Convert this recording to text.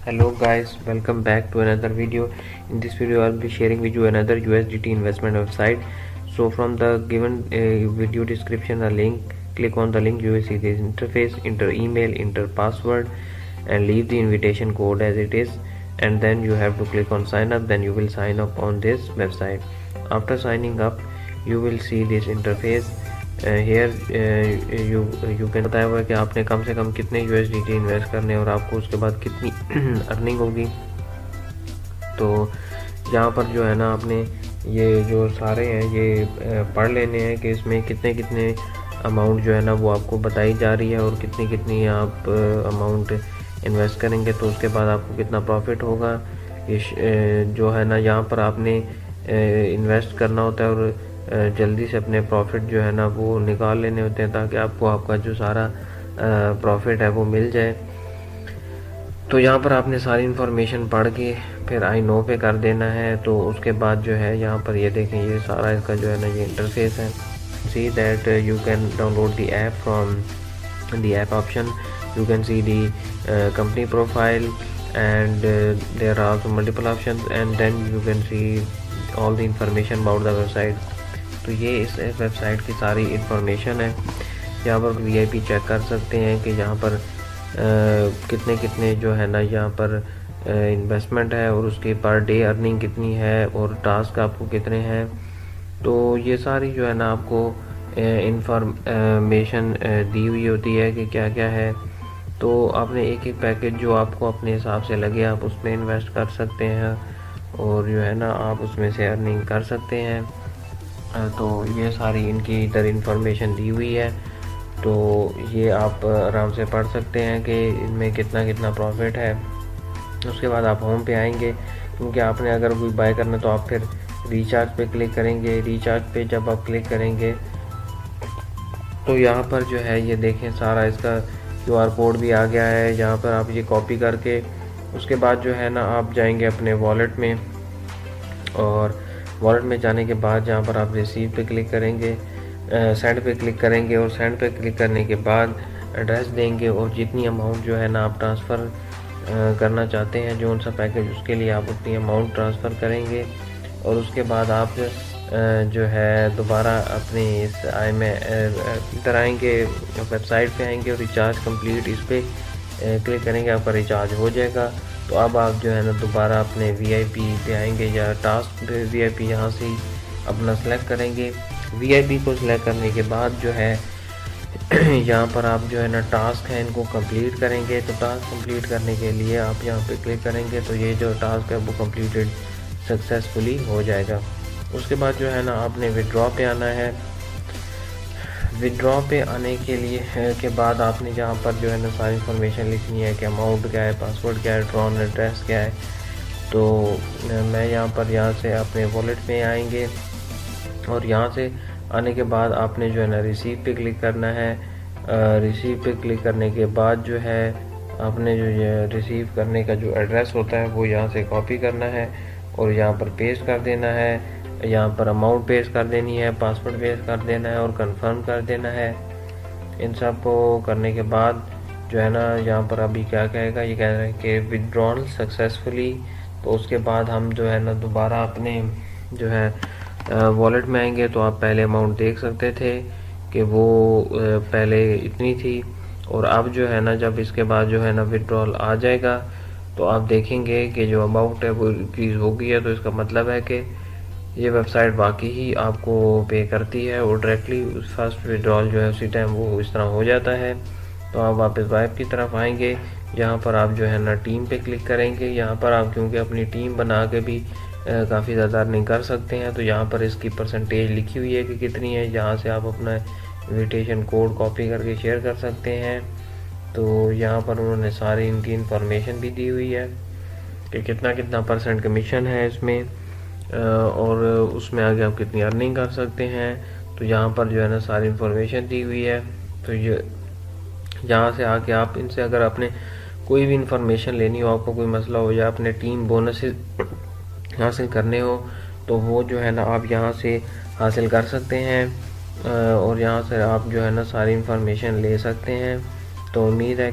Hello guys, welcome back to another video. In this video I'll be sharing with you another USDT investment website. So from the given video description, a link, click on the link. You will see this interface, enter email, enter password and leave the invitation code as it is, and then you have to click on sign up. Then you will sign up on this website. After signing up you will see this interface. Here you can बताया हुआ है कि आपने कम से कम कितने USDT invest करने और आपको उसके बाद कितनी अर्निंग होगी। तो यहाँ पर जो है ना आपने ये जो सारे हैं ये पढ़ लेने हैं कि इसमें कितने कितने अमाउंट जो है ना वो आपको बताई जा रही है और कितनी कितनी आप अमाउंट इन्वेस्ट करेंगे तो उसके बाद आपको कितना प्रॉफिट होगा। ये जो है ना यहाँ पर आपने इन्वेस्ट करना होता है और जल्दी से अपने प्रॉफिट जो है ना वो निकाल लेने होते हैं ताकि आपको आपका जो सारा प्रॉफिट है वो मिल जाए। तो यहाँ पर आपने सारी इन्फॉर्मेशन पढ़ के फिर आई नो पे कर देना है। तो उसके बाद जो है यहाँ पर ये देखें, ये सारा इसका जो है ना ये इंटरफेस है। See that you can download the app from the app option, you can see the company profile and there are also multiple options and then you can see all the information about the website. तो ये इस website की सारी information है। यहाँ पर VIP check कर सकते हैं कि यहाँ पर कितने कितने जो है ना यहाँ पर इन्वेस्टमेंट है और उसकी पर डे अर्निंग कितनी है और टास्क आपको कितने हैं। तो ये सारी जो है ना आपको इन्फॉर्मेशन दी हुई होती है कि क्या क्या है। तो आपने एक एक पैकेज जो आपको अपने हिसाब से लगे आप उसमें इन्वेस्ट कर सकते हैं और जो है ना आप उसमें से अर्निंग कर सकते हैं। तो ये सारी इनकी इधर इन्फॉर्मेशन दी हुई है। तो ये आप आराम से पढ़ सकते हैं कि इनमें कितना कितना प्रॉफिट है। उसके बाद आप होम पे आएंगे, क्योंकि आपने अगर कोई बाय करना तो आप फिर रिचार्ज पे क्लिक करेंगे। रिचार्ज पे जब आप क्लिक करेंगे तो यहाँ पर जो है ये देखें सारा इसका QR कोड भी आ गया है। यहाँ पर आप ये कॉपी करके उसके बाद जो है ना आप जाएंगे अपने वॉलेट में और वॉलेट में जाने के बाद जहाँ पर आप रिसीव पे क्लिक करेंगे, सेंड पे क्लिक करेंगे और सेंड पे क्लिक करने के बाद एड्रेस देंगे और जितनी अमाउंट जो है ना आप ट्रांसफ़र करना चाहते हैं जो उनसा पैकेज उसके लिए आप उतनी अमाउंट ट्रांसफ़र करेंगे। और उसके बाद आप जो है दोबारा अपने इस इधर आएंगे, वेबसाइट पे आएंगे और रिचार्ज कंप्लीट इस पर क्लिक करेंगे, आपका रिचार्ज हो जाएगा। तो अब आप जो है ना दोबारा अपने VIP पे आएंगे या टास्क VIP यहाँ से अपना सेलेक्ट करेंगे। VIP को सिलेक्ट करने के बाद जो है यहाँ पर आप जो है ना टास्क है इनको कंप्लीट करेंगे। तो टास्क कंप्लीट करने के लिए आप यहाँ पे क्लिक करेंगे तो ये जो टास्क है वो कंप्लीटेड सक्सेसफुली हो जाएगा। उसके बाद जो है ना आपने विड्रॉ पे आना है। विड्रॉ पे आने के लिए के बाद आपने यहाँ पर जो है ना सारी इन्फॉर्मेशन लिखनी है कि अमाउंट क्या है, पासवर्ड क्या है, ट्रॉन एड्रेस क्या है। तो मैं यहाँ से अपने वॉलेट में आएंगे और यहाँ से आने के बाद आपने जो है ना रिसीव पे क्लिक करना है। रिसीव पे क्लिक करने के बाद जो है आपने जो ये रिसीव करने का जो एड्रेस होता है वो यहाँ से कॉपी करना है और यहाँ पर पेस्ट कर देना है। यहाँ पर अमाउंट पेस्ट कर देनी है, पासवर्ड पेस्ट कर देना है और कंफर्म कर देना है। इन सब को करने के बाद जो है ना यहाँ पर अभी क्या कहेगा, ये कह रहे हैं कि विड्रॉल सक्सेसफुली। तो उसके बाद हम जो है ना दोबारा अपने जो है वॉलेट में आएंगे। तो आप पहले अमाउंट देख सकते थे कि वो पहले इतनी थी और अब जो है ना जब इसके बाद जो है ना विड्रॉल आ जाएगा तो आप देखेंगे कि जो अमाउंट है वो इंक्रीज़ हो गई है। तो इसका मतलब है कि ये वेबसाइट वाकई ही आपको पे करती है और डायरेक्टली फर्स्ट विड्रॉल जो है उसी टाइम वो इस तरह हो जाता है। तो आप वापस वेब की तरफ आएंगे, यहाँ पर आप जो है ना टीम पे क्लिक करेंगे। यहाँ पर आप क्योंकि अपनी टीम बना के भी काफ़ी ज़्यादा अर्निंग कर सकते हैं। तो यहाँ पर इसकी परसेंटेज लिखी हुई है कि कितनी है, यहाँ से आप अपना इन्विटेशन कोड कॉपी करके शेयर कर सकते हैं। तो यहाँ पर उन्होंने सारी इनकी इंफॉर्मेशन भी दी हुई है कि कितना कितना परसेंट कमीशन है इसमें और उसमें आगे आप कितनी अर्निंग कर सकते हैं। तो यहाँ पर जो है ना सारी इन्फॉर्मेशन दी हुई है। तो ये यहाँ से आके आप इनसे अगर आपने कोई भी इंफॉर्मेशन लेनी हो, आपको कोई मसला हो या अपने टीम बोनसेस हासिल करने हो तो वो जो है ना आप यहाँ से हासिल कर सकते हैं और यहाँ से आप जो है ना सारी इन्फॉर्मेशन ले सकते हैं। तो उम्मीद है